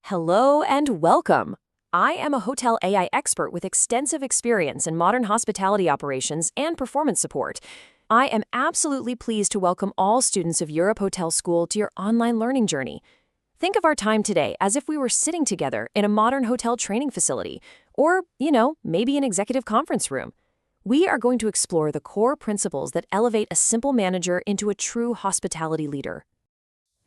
Hello and welcome. I am a hotel AI expert with extensive experience in modern hospitality operations and performance support. I am absolutely pleased to welcome all students of Europe Hotel School to your online learning journey. Think of our time today as if we were sitting together in a modern hotel training facility, or, maybe an executive conference room. We are going to explore the core principles that elevate a simple manager into a true hospitality leader.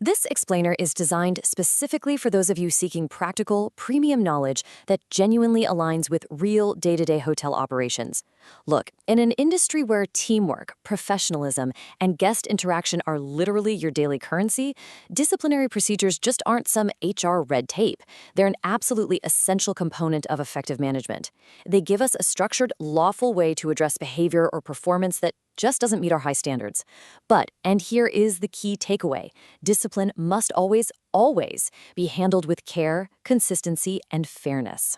This explainer is designed specifically for those of you seeking practical, premium knowledge that genuinely aligns with real day-to-day hotel operations. Look, in an industry where teamwork, professionalism, and guest interaction are literally your daily currency, disciplinary procedures just aren't some HR red tape. They're an absolutely essential component of effective management. They give us a structured, lawful way to address behavior or performance that just doesn't meet our high standards. But, and here is the key takeaway, discipline must always be handled with care, consistency, and fairness.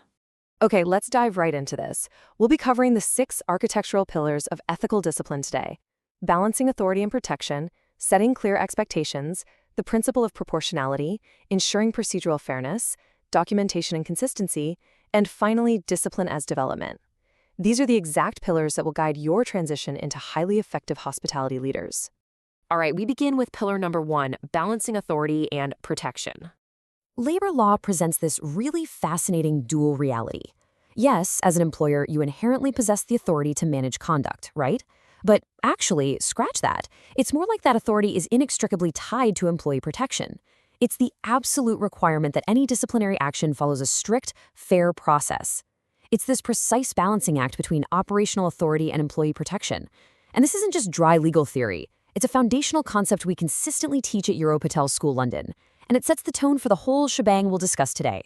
Okay, let's dive right into this. We'll be covering the 6 architectural pillars of ethical discipline today: balancing authority and protection, setting clear expectations, the principle of proportionality, ensuring procedural fairness, documentation and consistency, and finally, discipline as development. These are the exact pillars that will guide your transition into highly effective hospitality leaders. All right, we begin with pillar number 1, balancing authority and protection. Labor law presents this really fascinating dual reality. Yes, as an employer, you inherently possess the authority to manage conduct, right? But actually, scratch that. It's more like that authority is inextricably tied to employee protection. It's the absolute requirement that any disciplinary action follows a strict, fair process. It's this precise balancing act between operational authority and employee protection. And this isn't just dry legal theory. It's a foundational concept we consistently teach at Europe Hotel School London, and it sets the tone for the whole shebang we'll discuss today.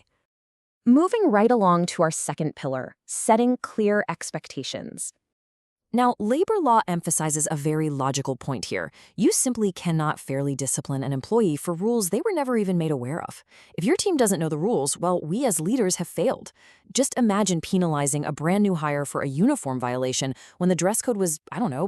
Moving right along to our second pillar, setting clear expectations. Now, labor law emphasizes a very logical point here. You simply cannot fairly discipline an employee for rules they were never even made aware of. If your team doesn't know the rules, well, we as leaders have failed. Just imagine penalizing a brand new hire for a uniform violation when the dress code was,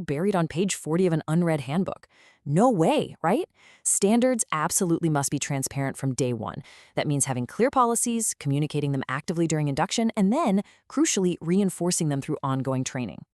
buried on page 40 of an unread handbook. No way, right? Standards absolutely must be transparent from day one. That means having clear policies, communicating them actively during induction, and then, crucially, reinforcing them through ongoing training.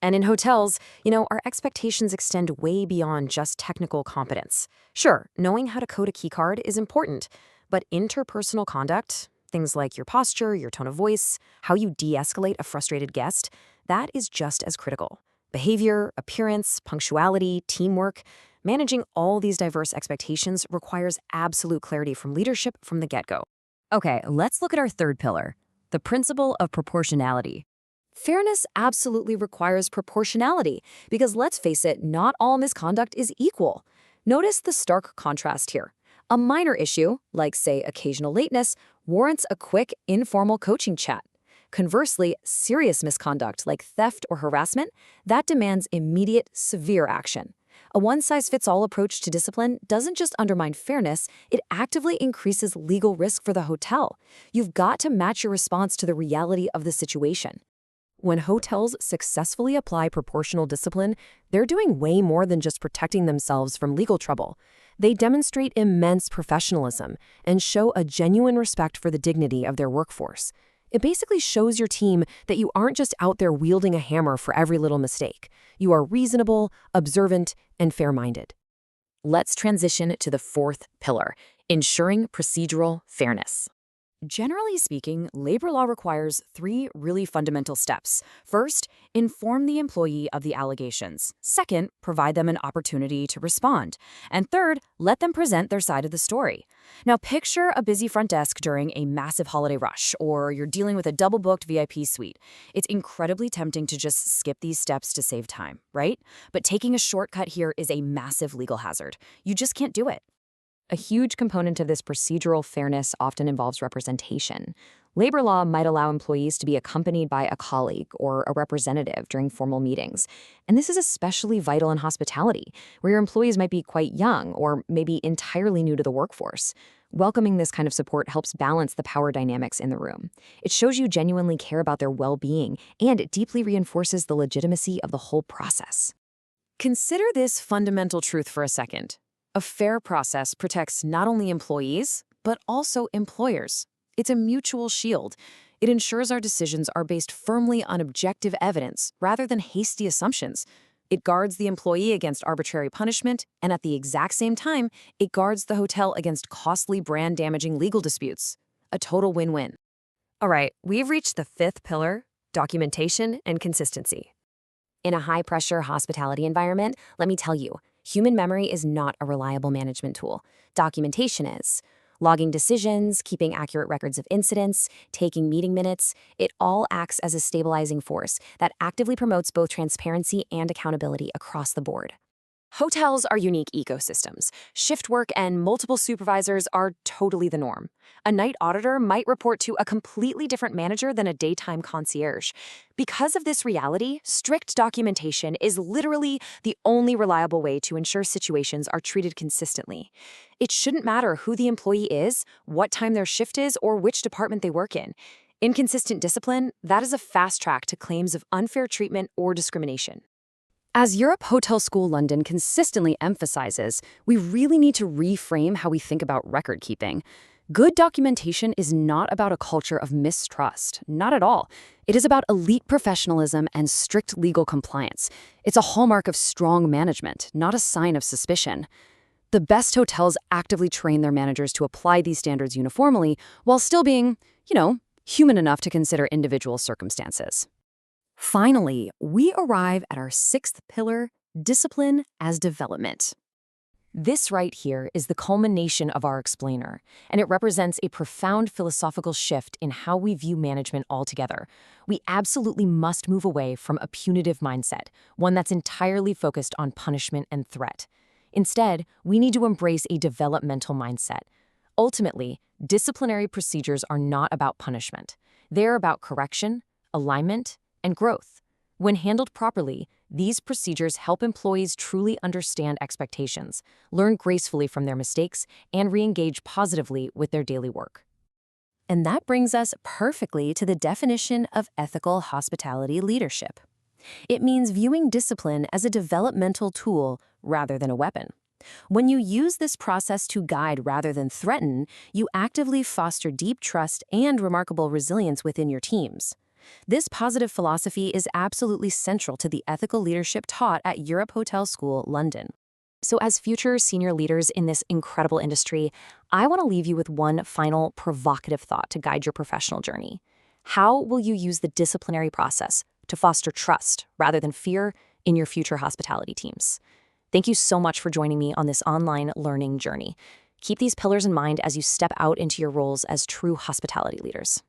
And in hotels, our expectations extend way beyond just technical competence. Sure, knowing how to code a keycard is important, but interpersonal conduct, things like your posture, your tone of voice, how you de-escalate a frustrated guest, that is just as critical. Behavior, appearance, punctuality, teamwork, managing all these diverse expectations requires absolute clarity from leadership from the get-go. Okay, let's look at our third pillar, the principle of proportionality. Fairness absolutely requires proportionality, because let's face it, not all misconduct is equal. Notice the stark contrast here. A minor issue, like say occasional lateness, warrants a quick, informal coaching chat. Conversely, serious misconduct like theft or harassment, that demands immediate, severe action. A one-size-fits-all approach to discipline doesn't just undermine fairness, it actively increases legal risk for the hotel. You've got to match your response to the reality of the situation. When hotels successfully apply proportional discipline, they're doing way more than just protecting themselves from legal trouble. They demonstrate immense professionalism and show a genuine respect for the dignity of their workforce. It basically shows your team that you aren't just out there wielding a hammer for every little mistake. You are reasonable, observant, and fair-minded. Let's transition to the fourth pillar, ensuring procedural fairness. Generally speaking, labor law requires 3 really fundamental steps. First, inform the employee of the allegations. Second, provide them an opportunity to respond. And third, let them present their side of the story. Now, picture a busy front desk during a massive holiday rush, or you're dealing with a double-booked VIP suite. It's incredibly tempting to just skip these steps to save time, right? But taking a shortcut here is a massive legal hazard. You just can't do it. A huge component of this procedural fairness often involves representation. Labor law might allow employees to be accompanied by a colleague or a representative during formal meetings. And this is especially vital in hospitality, where your employees might be quite young or maybe entirely new to the workforce. Welcoming this kind of support helps balance the power dynamics in the room. It shows you genuinely care about their well-being, and it deeply reinforces the legitimacy of the whole process. Consider this fundamental truth for a second. A fair process protects not only employees, but also employers. It's a mutual shield. It ensures our decisions are based firmly on objective evidence rather than hasty assumptions. It guards the employee against arbitrary punishment, and at the exact same time, it guards the hotel against costly brand-damaging legal disputes. A total win-win. All right, we've reached the fifth pillar, documentation and consistency. In a high-pressure hospitality environment, let me tell you, human memory is not a reliable management tool. Documentation is. Logging decisions, keeping accurate records of incidents, taking meeting minutes, it all acts as a stabilizing force that actively promotes both transparency and accountability across the board. Hotels are unique ecosystems. Shift work and multiple supervisors are totally the norm. A night auditor might report to a completely different manager than a daytime concierge. Because of this reality, strict documentation is literally the only reliable way to ensure situations are treated consistently. It shouldn't matter who the employee is, what time their shift is, or which department they work in. Inconsistent discipline, that is a fast track to claims of unfair treatment or discrimination. As Europe Hotel School London consistently emphasizes, we really need to reframe how we think about record keeping. Good documentation is not about a culture of mistrust, not at all. It is about elite professionalism and strict legal compliance. It's a hallmark of strong management, not a sign of suspicion. The best hotels actively train their managers to apply these standards uniformly while still being, human enough to consider individual circumstances. Finally, we arrive at our sixth pillar, discipline as development. This right here is the culmination of our explainer, and it represents a profound philosophical shift in how we view management altogether. We absolutely must move away from a punitive mindset, one that's entirely focused on punishment and threat. Instead, we need to embrace a developmental mindset. Ultimately, disciplinary procedures are not about punishment. They're about correction, alignment, and growth. When handled properly, these procedures help employees truly understand expectations, learn gracefully from their mistakes, and re-engage positively with their daily work. And that brings us perfectly to the definition of ethical hospitality leadership. It means viewing discipline as a developmental tool rather than a weapon. When you use this process to guide rather than threaten, you actively foster deep trust and remarkable resilience within your teams. This positive philosophy is absolutely central to the ethical leadership taught at Europe Hotel School, London. So as future senior leaders in this incredible industry, I want to leave you with one final provocative thought to guide your professional journey. How will you use the disciplinary process to foster trust rather than fear in your future hospitality teams? Thank you so much for joining me on this online learning journey. Keep these pillars in mind as you step out into your roles as true hospitality leaders.